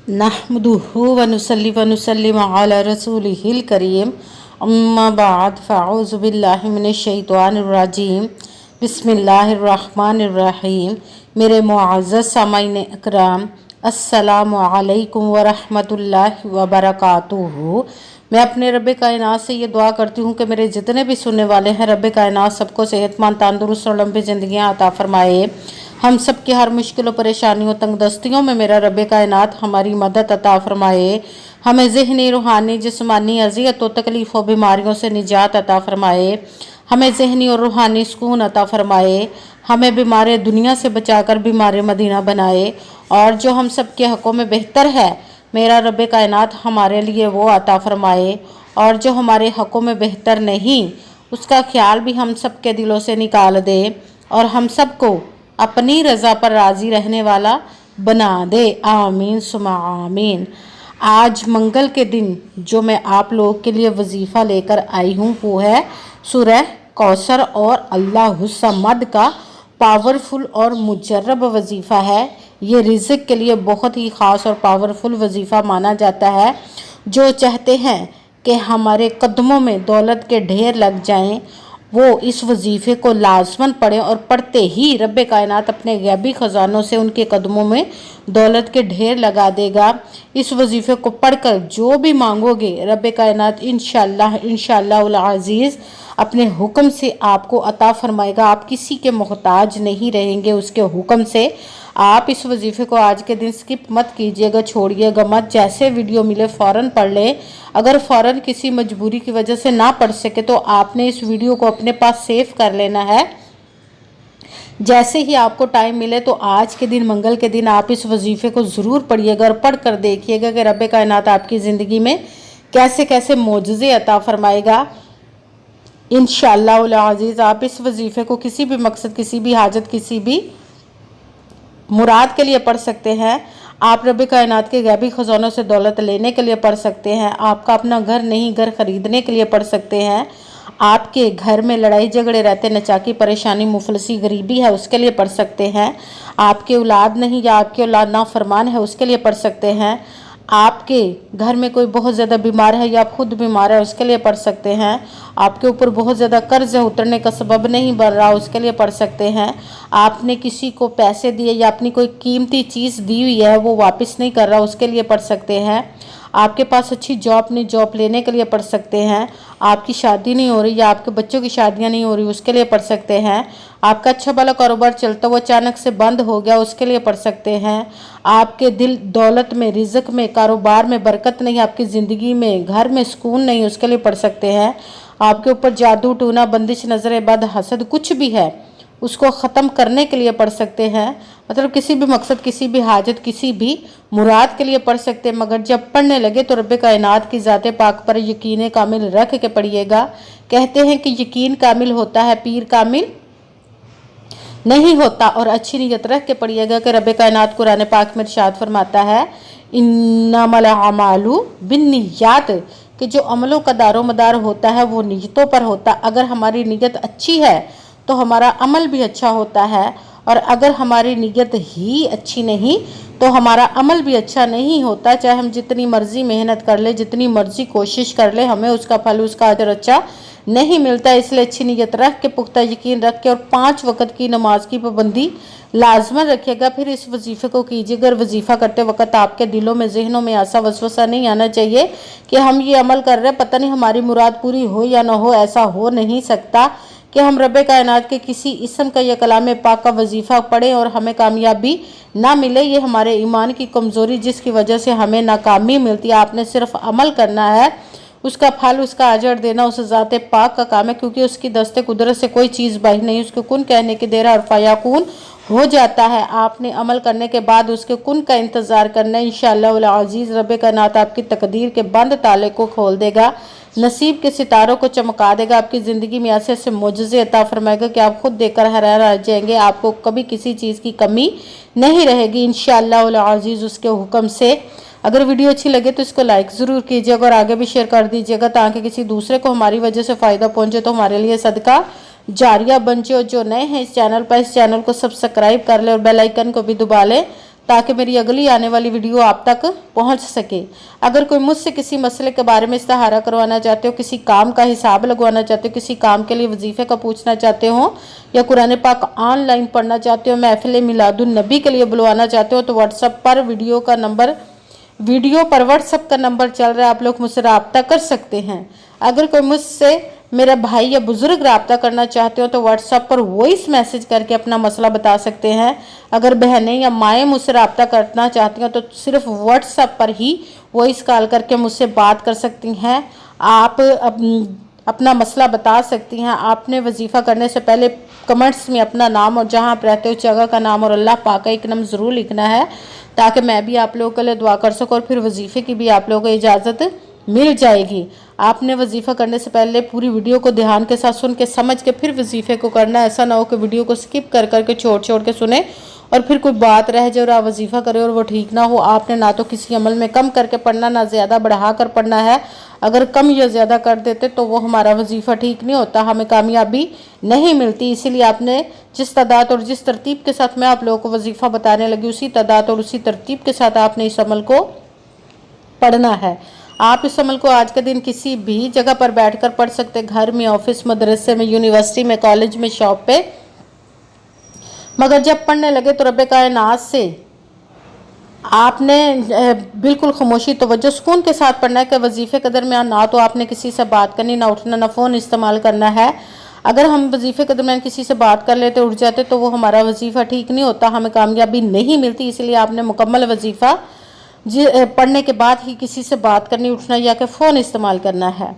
नहमदुहु व नुसल्ली व नुसल्लिम अला रसूलिहिल करीम अम्मा बाद फ़अऊज़ु बिल्लाहि मिनश शैतानिर रजीम बिस्मिल्लाहिर रहमानिर रहीम। मेरे मुअज़्ज़ज़ सामाईन इकराम, अस्सलामु अलैकुम व रहमतुल्लाहि व बरकातुहू। मैं अपने रब कायनात से ये दुआ करती हूँ कि मेरे जितने भी सुनने वाले हैं, रब कायनात सबको सेहतमंद, तंदुरुस्त और लंबी ज़िंदगियाँ अता फ़रमाए। हम सब की हर मुश्किलों, परेशानियों, तंगदस्तियों में मेरा रब कायनात हमारी मदद अता फ़रमाए। हमें ज़हनी, रूहानी, जिस्मानी अज़ियतों, तकलीफ़ों, बीमारियों से निजात अता फ़रमाए। हमें ज़हनी और रूहानी सुकून अता फ़रमाए। हमें बीमार दुनिया से बचाकर बीमार मदीना बनाए। और जो हम सब के हक़ों में बेहतर है, मेरा रब कायनात हमारे लिए वो अता फ़रमाए। और जो हमारे हक़ों में बेहतर नहीं, उसका ख्याल भी हम सब के दिलों से निकाल दे और हम सब को अपनी रज़ा पर राज़ी रहने वाला बना दे। आमीन सुमा आमीन। आज मंगल के दिन जो मैं आप लोगों के लिए वजीफ़ा लेकर आई हूँ वो है सूरह कौसर और अल्लाहुस समद का पावरफुल और मुजर्रब वजीफ़ा है। ये रिज़्क़ के लिए बहुत ही ख़ास और पावरफुल वजीफ़ा माना जाता है। जो चाहते हैं कि हमारे कदमों में दौलत के ढेर लग जाएं, वो इस वजीफ़े को लाजमन पढ़ें और पढ़ते ही रब कायनात अपने गैबी ख़जानों से उनके कदमों में दौलत के ढेर लगा देगा। इस वजीफ़े को पढ़कर जो भी मांगोगे, रब कायनात इंशाअल्लाह अज़ीज़ अपने हुक्म से आपको अता फ़रमाएगा। आप किसी के मोहताज नहीं रहेंगे उसके हुक्म से। आप इस वजीफ़े को आज के दिन स्किप मत कीजिएगा, छोड़िएगा मत। जैसे वीडियो मिले फ़ौरन पढ़ लें। अगर फ़ौरन किसी मजबूरी की वजह से ना पढ़ सके तो आपने इस वीडियो को अपने पास सेव कर लेना है। जैसे ही आपको टाइम मिले तो आज के दिन, मंगल के दिन, आप इस वजीफ़े को ज़रूर पढ़िएगा और पढ़ कर देखिएगा कि रब कायनात आपकी ज़िंदगी में कैसे कैसे मोजज़े अता फ़रमाएगा। इंशाअल्लाह अज़ीज़ आप इस वजीफ़े को किसी भी मकसद, किसी भी हाजत, किसी भी मुराद के लिए पढ़ सकते हैं। आप रब कायनात के गैबी ख़जानों से दौलत लेने के लिए पढ़ सकते हैं। आपका अपना घर नहीं, घर ख़रीदने के लिए पढ़ सकते हैं। आपके घर में लड़ाई झगड़े रहते, नचाकी, परेशानी, मुफलसी, गरीबी है, उसके लिए पढ़ सकते हैं। आपके औलाद नहीं या आपकी औलाद नाफरमान है, उसके लिए पढ़ सकते हैं। आपके घर में कोई बहुत ज़्यादा बीमार है या आप खुद बीमार है, उसके लिए पढ़ सकते हैं। आपके ऊपर बहुत ज़्यादा कर्ज है, उतरने का सबब नहीं बन रहा, उसके लिए पढ़ सकते हैं। आपने किसी को पैसे दिए या अपनी कोई कीमती चीज़ दी हुई है वो वापस नहीं कर रहा, उसके लिए पढ़ सकते हैं। आपके पास अच्छी जॉब नहीं, जॉब लेने के लिए पढ़ सकते हैं। आपकी शादी नहीं हो रही या आपके बच्चों की शादियां नहीं हो रही, उसके लिए पढ़ सकते हैं। आपका अच्छा भला कारोबार चलता हुआ अचानक से बंद हो गया, उसके लिए पढ़ सकते हैं। आपके दिल दौलत में, रिज़्क़ में, कारोबार में बरकत नहीं, आपकी ज़िंदगी में, घर में सुकून नहीं, उसके लिए पढ़ सकते हैं। आपके ऊपर जादू, टूना, बंदिश, नज़र बद, हसद कुछ भी है, उसको ख़त्म करने के लिए पढ़ सकते हैं। मतलब किसी भी मकसद, किसी भी हाजत, किसी भी मुराद के लिए पढ़ सकते हैं। मगर जब पढ़ने लगे तो रब कायनात की ज़ात पाक पर यकीन कामिल रख के पढ़िएगा। कहते हैं कि यकीन कामिल होता है, पीर कामिल नहीं होता। और अच्छी नीयत रख के पढ़िएगा कि रब कायनात कुरान पाक में इरशाद फरमाता है, इन्नमल अमालु बिन्नियात, कि जो अमलों का दारो मदार होता है वो नीयतों पर होता। अगर हमारी नीयत अच्छी है तो हमारा अमल भी अच्छा होता है, और अगर हमारी नीयत ही अच्छी नहीं तो हमारा अमल भी अच्छा नहीं होता। चाहे हम जितनी मर्जी मेहनत कर ले, जितनी मर्जी कोशिश कर ले, हमें उसका फल, उसका अजर अच्छा नहीं मिलता। इसलिए अच्छी नीयत रख के, पुख्ता यकीन रख के, और 5 वक़्त की नमाज की पाबंदी लाजमन रखिएगा। फिर इस वजीफ़े को कीजिएगा। और वजीफ़ा करते वक्त आपके दिलों में, जहनों में ऐसा वसवसा नहीं आना चाहिए कि हम ये अमल कर रहे हैं, पता नहीं हमारी मुराद पूरी हो या ना हो। ऐसा हो नहीं सकता कि हम रब कायनात के किसी इसम का या कलाम पाक का वजीफ़ा पढ़ें और हमें कामयाबी ना मिले। ये हमारे ईमान की कमज़ोरी, जिसकी वजह से हमें नाकामी मिलती है। आपने सिर्फ अमल करना है, उसका फल, उसका अजर देना उस ज़ात पाक का काम है, क्योंकि उसकी दस्ते कुदरत से कोई चीज़ बाहर नहीं। उसके कुन कहने की देर और फयाकून हो जाता है। आपने अमल करने के बाद उसके कुन का इंतज़ार करना है। इंशाअल्लाह अज़ीज़ रब कायनात आपकी तकदीर के बंद ताले को खोल देगा, नसीब के सितारों को चमका देगा। आपकी ज़िंदगी में ऐसे ऐसे मोजज़े अता फरमाएगा कि आप खुद देखकर हैरान रह जाएंगे। आपको कभी किसी चीज़ की कमी नहीं रहेगी इंशाअल्लाह अज़ीज़ उसके हुक्म से। अगर वीडियो अच्छी लगे तो इसको लाइक ज़रूर कीजिएगा और आगे भी शेयर कर दीजिएगा, ताकि किसी दूसरे को हमारी वजह से फ़ायदा पहुँचे तो हमारे लिए सदका जारिया बन जाए। जो नए हैं इस चैनल पर, इस चैनल को सब्सक्राइब कर ले और बेल आइकन को भी दबा लें, ताकि मेरी अगली आने वाली वीडियो आप तक पहुंच सके। अगर कोई मुझसे किसी मसले के बारे में इस्तिहारा करवाना चाहते हो, किसी काम का हिसाब लगवाना चाहते हो, किसी काम के लिए वजीफे का पूछना चाहते हो, या कुरान पाक ऑनलाइन पढ़ना चाहते हो, महफिल मिलादुन नबी के लिए बुलवाना चाहते हो, तो व्हाट्सएप पर वीडियो पर व्हाट्सएप का नंबर चल रहा है, आप लोग मुझसे रब्ता कर सकते हैं। अगर कोई मुझसे मेरा भाई या बुजुर्ग रब्ता करना चाहते हो तो व्हाट्सएप पर वॉइस मैसेज करके अपना मसला बता सकते हैं। अगर बहनें या माएँ मुझसे रब्ता करना चाहती हैं तो सिर्फ व्हाट्सएप पर ही वॉइस कॉल करके मुझसे बात कर सकती हैं। आप अपना मसला बता सकती हैं। आपने वजीफ़ा करने से पहले कमेंट्स में अपना नाम और जहाँ आप रहते हो जगह का नाम और अल्लाह पाक का एक नाम ज़रूर लिखना है, ताकि मैं भी आप लोगों के लिए दुआ कर सकूँ और फिर वजीफ़े की भी आप लोगों को इजाज़त मिल जाएगी। आपने वजीफ़ा करने से पहले पूरी वीडियो को ध्यान के साथ सुन के समझ के फिर वजीफ़े को करना। ऐसा ना हो कि वीडियो को स्किप कर करके छोड़ के सुने और फिर कोई बात रह जाए और आप वजीफ़ा करें और वो ठीक ना हो। आपने ना तो किसी अमल में कम करके पढ़ना, ना ज़्यादा बढ़ा कर पढ़ना है। अगर कम या ज़्यादा कर देते तो वो हमारा वजीफ़ा ठीक नहीं होता, हमें कामयाबी नहीं मिलती। इसीलिए आपने जिस तादाद और जिस तरतीब के साथ मैं आप लोगों को वजीफ़ा बताने लगी, उसी तादाद और उसी तरतीब के साथ आपने इस अमल को पढ़ना है। आप इस अमल को आज के दिन किसी भी जगह पर बैठकर पढ़ सकते, घर में, ऑफिस, मदरसे में, यूनिवर्सिटी में, कॉलेज में, शॉप पे। मगर जब पढ़ने लगे तो रब्बे कायनात से आपने बिल्कुल खामोशी तवज्जो सुकून के साथ पढ़ना है कि वजीफ़े के दरमियान ना तो आपने किसी से बात करनी, ना उठना, ना फ़ोन इस्तेमाल करना है। अगर हम वजीफ़े के दरमियान किसी से बात कर लेते, उठ जाते, तो वो हमारा वजीफ़ा ठीक नहीं होता, हमें कामयाबी नहीं मिलती। इसलिए आपने मुकम्मल वजीफ़ा पढ़ने के बाद ही किसी से बात करनी, उठना या कि फ़ोन इस्तेमाल करना है।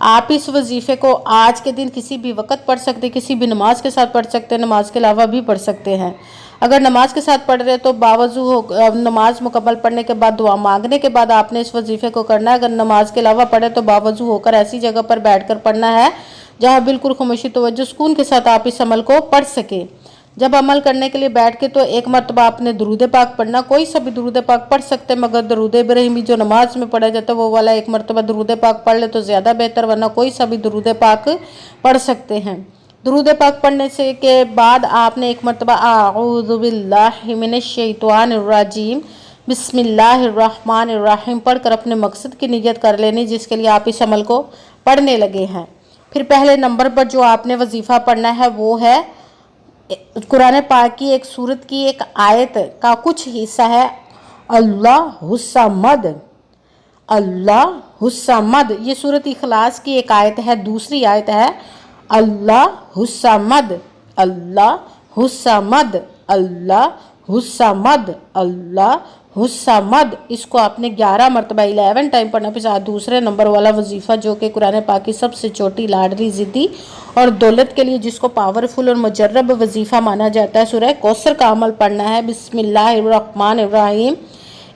आप इस वजीफ़े को आज के दिन किसी भी वक्त पढ़ सकते, किसी भी नमाज के साथ पढ़ सकते, नमाज के अलावा भी पढ़ सकते हैं। अगर नमाज के साथ पढ़ रहे तो बावजू हो नमाज मुकम्मल पढ़ने के बाद दुआ मांगने के बाद आपने इस वजीफ़े को करना है। अगर नमाज के अलावा पढ़े तो बावजू होकर ऐसी जगह पर बैठकर पढ़ना है जहाँ बिल्कुल खामोशी तवज्जो सुकून के साथ आप इस अमल को पढ़ सके। जब अमल करने के लिए बैठ के तो एक मरतबा आपने दुरूद पाक पढ़ना, कोई सा भी दुरूद पाक पढ़ सकते, मगर दुरूद इब्राहिमी जो नमाज में पढ़ा जाता है वो वाला एक मरतबा दुरूद पाक पढ़ ले तो ज़्यादा बेहतर, वरना कोई सा भी दुरूद पाक पढ़ सकते हैं। दुरूद पाक पढ़ने से के बाद आपने एक मरतबा आऊज़ु बिल्लाहि मिनश शैतानिर रजीम बिस्मिल्लाहिर रहमानिर रहीम पढ़कर अपने मकसद की नियत कर लेनी जिसके लिए आप इस अमल को पढ़ने लगे हैं। फिर पहले नंबर पर जो आपने वजीफ़ा पढ़ना है वो है कुरान पाक की एक सूरत की एक आयत का कुछ हिस्सा है, अल्लाहुस्समद। अल्लाहुस्समद ये सूरत इखलास की एक आयत है। दूसरी आयत है अल्लाहुस्समद, अल्लाहुस्समद, अल्लाहुस्समद, अल्लाहुस्समद। इसको आपने 11 मरतबा 11 टाइम पढ़ना। फिर दूसरे नंबर वाला वजीफ़ा जो कि कुरान पाक की सबसे छोटी, लाडली, ज़िद्दी और दौलत के लिए जिसको पावरफुल और मुजर्रब वजीफ़ा माना जाता है, सूरह कौसर का अमल पढ़ना है। बिस्मिल्लाहिर्रहमानिर्रहीम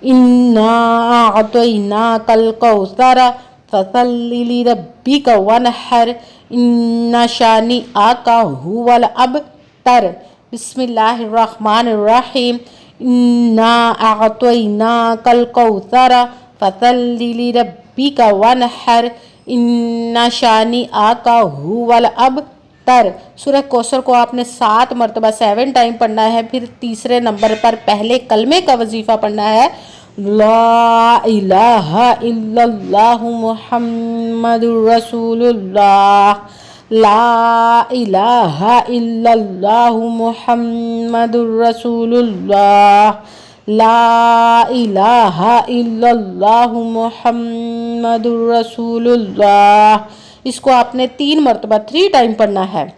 इन्ना अअतैनाकल कौसर फसल्लि लिरब्बिका वनहर इन्ना शानिअका हुवल अबतर। बिस्मिल्लाहिर्रहमानिर्रहीम इन्ना अअतैनाकल कौसर फसल्लि लिरब्बिका वनहर इन्ना शानिअका हुवल अबतर। सूरह कौसर को आपने 7 मरतबा 7 टाइम पढ़ना है। फिर तीसरे नंबर पर पहले कलमे का वजीफ़ा पढ़ना है, ला इलाहा इल्लल्लाहु मुहम्मदुर रसूलुल्लाह, ला इलाहा इल्लल्लाहु मुहम्मदुर रसूलुल्लाह, ला इलाहा इल्लल्लाहु मुहम्मदुर रसूलुल्लाह। इसको आपने 3 मरतबा 3 टाइम पढ़ना है।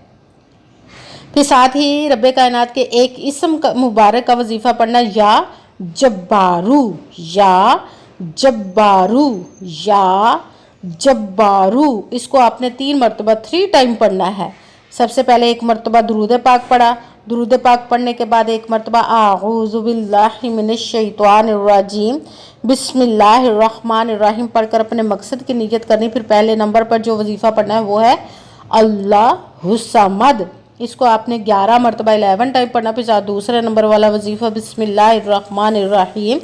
फिर साथ ही रब्बे कायनात के एक इसम मुबारक का वजीफ़ा पढ़ना, या जब्बारू, या जब्बारू, या जब्बारू। इसको आपने 3 मरतबा 3 टाइम पढ़ना है। सबसे पहले एक मरतबा दुरूद पाक पढ़ा। दुरूद पाक पढ़ने के बाद एक मरतबा आऊज़ु बिल्लाहि मिनश शैतानिर रजीम बिस्मिल्लाहिर्रहमानिर्रहीम पढ़कर अपने मकसद की नियत करनी। फिर पहले नंबर पर जो वजीफ़ा पढ़ना है वो है अल्लाहुस्समद। इसको आपने 11 मरतबा 11 टाइम पढ़ना। फिर दूसरे नंबर वाला वजीफ़ा बिस्मिल्लाहिर्रहमानिर्रहीम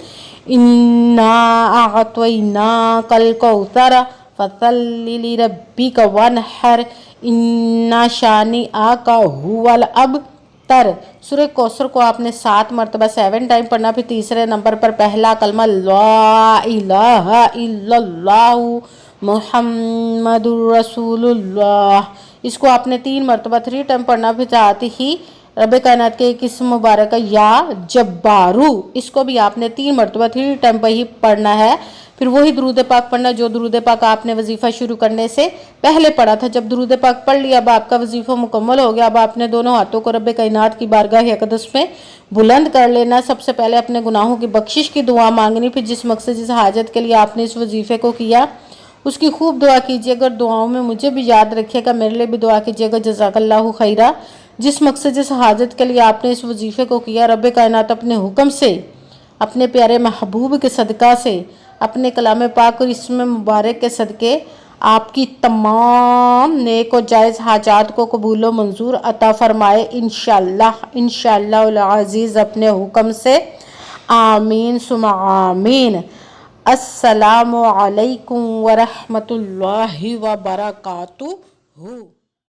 इन्ना अअतैनाकल कौसर फसल्लि लिरब्बिका वनहर इन्ना शानिअका हुवल अबतर। कोसर, सूरह कोसर को आपने 7 मरतबा 7 टाइम पढ़ना। फिर तीसरे नंबर पर पहला कलमा ला इलाहा इल्लल्लाहु मुहम्मदुर रसूलुल्लाह, इसको आपने 3 मरतबा 3 टाइम पढ़ना। फिर साथ ही रब कायनात के एक इसम मुबारक या जब्बारू, इसको भी आपने 3 मरतबा 3 टाइम पर ही पढ़ना है। फिर वही दुरूद पाक पढ़ना जो दुरूद पाक आपने वजीफ़ा शुरू करने से पहले पढ़ा था। जब दुरूद पाक पढ़ लिया, अब आपका वजीफ़ा मुकम्मल हो गया। अब आपने दोनों हाथों को रब कायनात की बारगाह अक़दस में बुलंद कर लेना। सबसे पहले अपने गुनाहों की बख्शिश की दुआ मांगनी। फिर जिस मकसद जिस हाजत के लिए आपने इस वजीफ़े को किया उसकी खूब दुआ कीजिए। अगर दुआओं में मुझे भी याद रखिएगा, मेरे लिए भी दुआ कीजिएगा। जज़ाकल्लाहु खैरा। जिस मकसद जिस हाजत के लिए आपने इस वजीफ़े को किया, रब कायनात अपने हुक्म से, अपने प्यारे महबूब के सदका से, अपने कलाम पाक और इसमें मुबारक के सदके आपकी तमाम नेक और जायज़ हाजात को कबूल व मंजूर अता फरमाए इंशाअल्लाह इंशाअल्लाह अज़ीज़ अपने हुक्म से। आमीन सुमा आमीन। अस्सलामु अलैकुम व रहमतुल्लाहि व बरकातुहू।